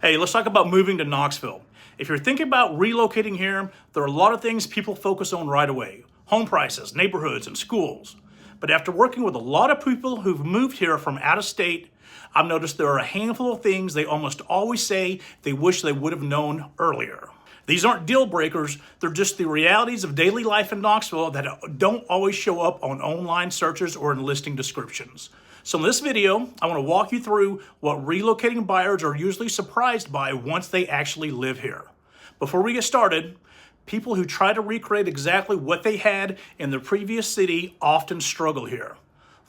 Hey, let's talk about moving to Knoxville. If you're thinking about relocating here, there are a lot of things people focus on right away. Home prices, neighborhoods, and schools. But after working with a lot of people who've moved here from out of state, I've noticed there are a handful of things they almost always say they wish they would have known earlier. These aren't deal breakers, they're just the realities of daily life in Knoxville that don't always show up on online searches or in listing descriptions. So in this video, I want to walk you through what relocating buyers are usually surprised by once they actually live here. Before we get started, people who try to recreate exactly what they had in their previous city often struggle here.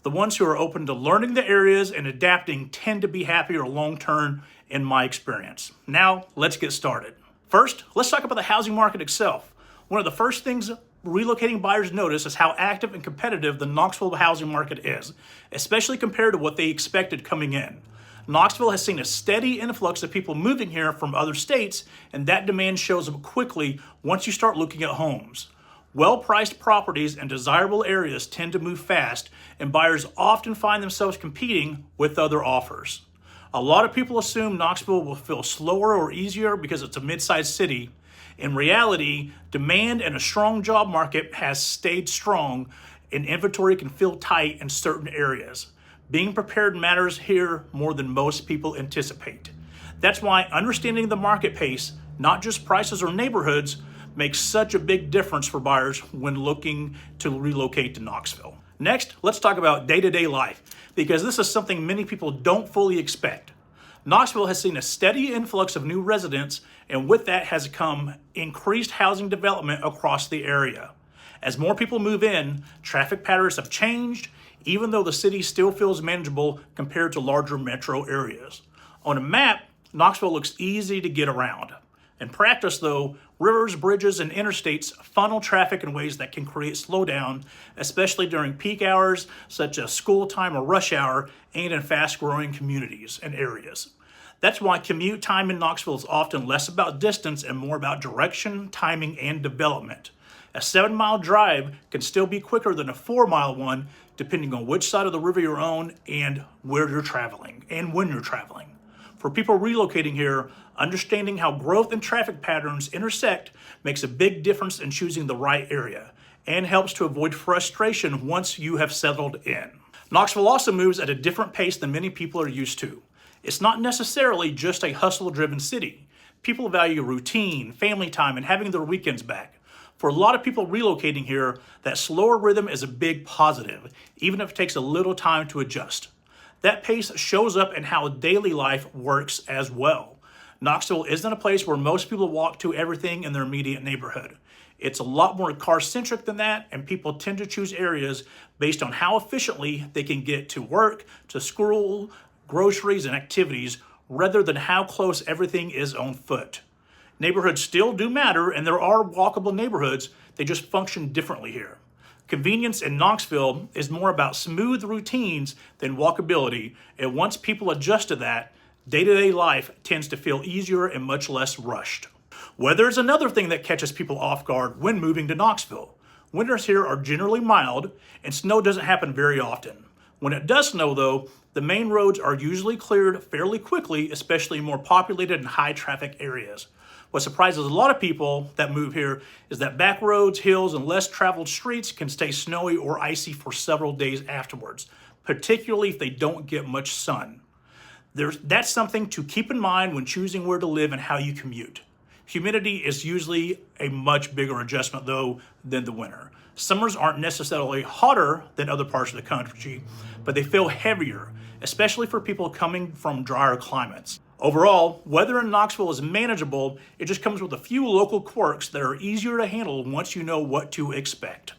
The ones who are open to learning the areas and adapting tend to be happier long-term in my experience. Now, let's get started. First, let's talk about the housing market itself. One of the first things relocating buyers notice is how active and competitive the Knoxville housing market is, especially compared to what they expected coming in. Knoxville has seen a steady influx of people moving here from other states, and that demand shows up quickly once you start looking at homes. Well-priced properties and desirable areas tend to move fast, and buyers often find themselves competing with other offers. A lot of people assume Knoxville will feel slower or easier because it's a mid-sized city. In reality, demand and a strong job market has stayed strong, and inventory can feel tight in certain areas. Being prepared matters here more than most people anticipate. That's why understanding the market pace, not just prices or neighborhoods, makes such a big difference for buyers when looking to relocate to Knoxville. Next, let's talk about day-to-day life, because this is something many people don't fully expect. Knoxville has seen a steady influx of new residents, and with that has come increased housing development across the area. As more people move in, traffic patterns have changed, even though the city still feels manageable compared to larger metro areas. On a map, Knoxville looks easy to get around. In practice, though, rivers, bridges, and interstates funnel traffic in ways that can create slowdown, especially during peak hours such as school time or rush hour, and in fast-growing communities and areas. That's why commute time in Knoxville is often less about distance and more about direction, timing, and development. A 7-mile drive can still be quicker than a 4-mile one, depending on which side of the river you're on and where you're traveling and when you're traveling. For people relocating here, understanding how growth and traffic patterns intersect makes a big difference in choosing the right area and helps to avoid frustration once you have settled in. Knoxville also moves at a different pace than many people are used to. It's not necessarily just a hustle-driven city. People value routine, family time, and having their weekends back. For a lot of people relocating here, that slower rhythm is a big positive, even if it takes a little time to adjust. That pace shows up in how daily life works as well. Knoxville isn't a place where most people walk to everything in their immediate neighborhood. It's a lot more car-centric than that, and people tend to choose areas based on how efficiently they can get to work, to school, groceries, and activities, rather than how close everything is on foot. Neighborhoods still do matter, and there are walkable neighborhoods, they just function differently here. Convenience in Knoxville is more about smooth routines than walkability, and once people adjust to that, day-to-day life tends to feel easier and much less rushed. Weather is another thing that catches people off guard when moving to Knoxville. Winters here are generally mild, and snow doesn't happen very often. When it does snow, though, the main roads are usually cleared fairly quickly, especially in more populated and high-traffic areas. What surprises a lot of people that move here is that back roads, hills, and less traveled streets can stay snowy or icy for several days afterwards, particularly if they don't get much sun. That's something to keep in mind when choosing where to live and how you commute. Humidity is usually a much bigger adjustment, though, than the winter. Summers aren't necessarily hotter than other parts of the country, but they feel heavier, especially for people coming from drier climates. Overall, weather in Knoxville is manageable. It just comes with a few local quirks that are easier to handle once you know what to expect.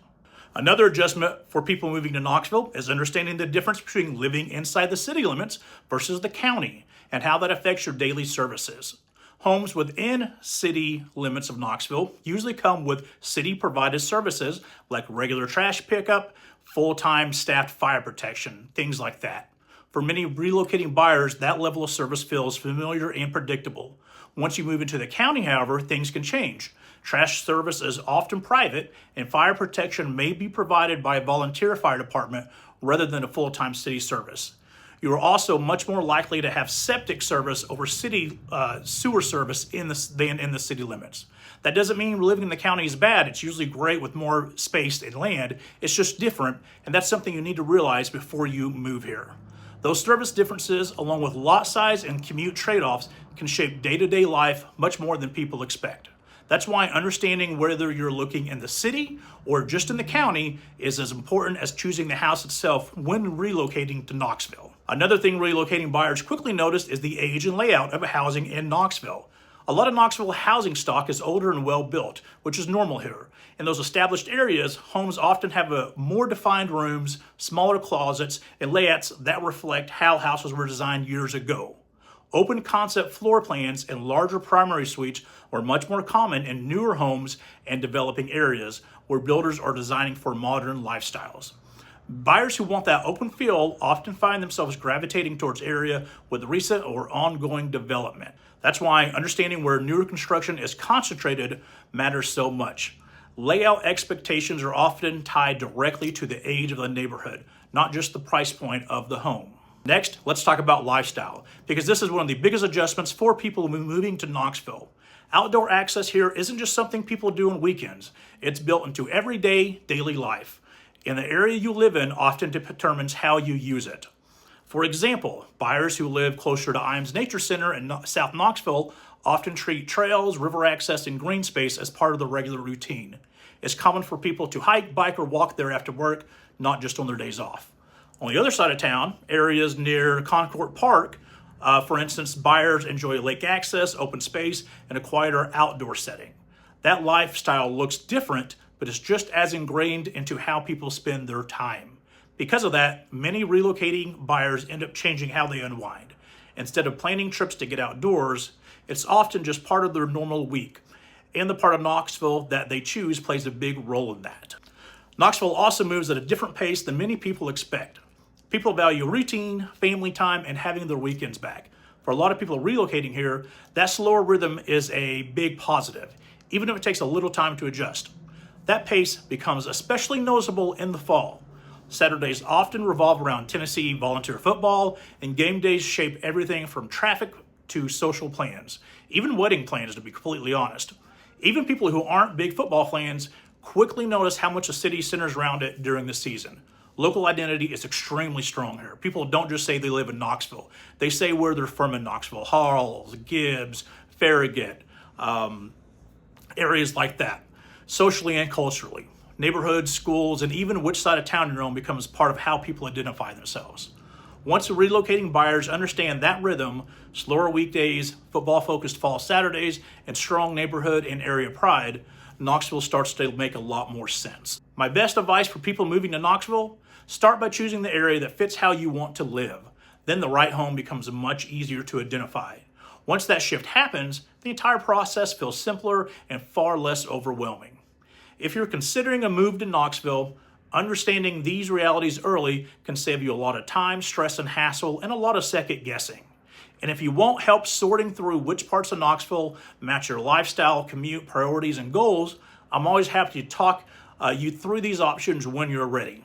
Another adjustment for people moving to Knoxville is understanding the difference between living inside the city limits versus the county and how that affects your daily services. Homes within city limits of Knoxville usually come with city-provided services like regular trash pickup, full-time staffed fire protection, things like that. For many relocating buyers, that level of service feels familiar and predictable. Once you move into the county, however, things can change. Trash service is often private, and fire protection may be provided by a volunteer fire department rather than a full-time city service. You are also much more likely to have septic service over city sewer service than in the city limits. That doesn't mean living in the county is bad. It's usually great with more space and land. It's just different, and that's something you need to realize before you move here. Those service differences, along with lot size and commute trade-offs, can shape day-to-day life much more than people expect. That's why understanding whether you're looking in the city or just in the county is as important as choosing the house itself when relocating to Knoxville. Another thing relocating buyers quickly notice is the age and layout of housing in Knoxville. A lot of Knoxville housing stock is older and well built, which is normal here. In those established areas, homes often have more defined rooms, smaller closets, and layouts that reflect how houses were designed years ago. Open concept floor plans and larger primary suites are much more common in newer homes and developing areas where builders are designing for modern lifestyles. Buyers who want that open feel often find themselves gravitating towards area with recent or ongoing development. That's why understanding where newer construction is concentrated matters so much. Layout expectations are often tied directly to the age of the neighborhood, not just the price point of the home. Next, let's talk about lifestyle, because this is one of the biggest adjustments for people moving to Knoxville. Outdoor access here isn't just something people do on weekends. It's built into everyday, daily life. And the area you live in often determines how you use it. For example, buyers who live closer to Imes Nature Center in South Knoxville often treat trails, river access, and green space as part of the regular routine. It's common for people to hike, bike, or walk there after work, not just on their days off. On the other side of town, areas near Concord Park, for instance, buyers enjoy lake access, open space, and a quieter outdoor setting. That lifestyle looks different, but it's just as ingrained into how people spend their time. Because of that, many relocating buyers end up changing how they unwind. Instead of planning trips to get outdoors, it's often just part of their normal week. And the part of Knoxville that they choose plays a big role in that. Knoxville also moves at a different pace than many people expect. People value routine, family time, and having their weekends back. For a lot of people relocating here, that slower rhythm is a big positive, even if it takes a little time to adjust. That pace becomes especially noticeable in the fall. Saturdays often revolve around Tennessee volunteer football, and game days shape everything from traffic to social plans, even wedding plans, to be completely honest. Even people who aren't big football fans quickly notice how much the city centers around it during the season. Local identity is extremely strong here. People don't just say they live in Knoxville. They say where they're from in Knoxville. Harles, Gibbs, Farragut, areas like that. Socially and culturally. Neighborhoods, schools, and even which side of town you're on becomes part of how people identify themselves. Once the relocating buyers understand that rhythm, slower weekdays, football-focused fall Saturdays, and strong neighborhood and area pride, Knoxville starts to make a lot more sense. My best advice for people moving to Knoxville: start by choosing the area that fits how you want to live. Then the right home becomes much easier to identify. Once that shift happens, the entire process feels simpler and far less overwhelming. If you're considering a move to Knoxville, understanding these realities early can save you a lot of time, stress, and hassle, and a lot of second guessing. And if you want help sorting through which parts of Knoxville match your lifestyle, commute, priorities, and goals, I'm always happy to talk you through these options when you're ready.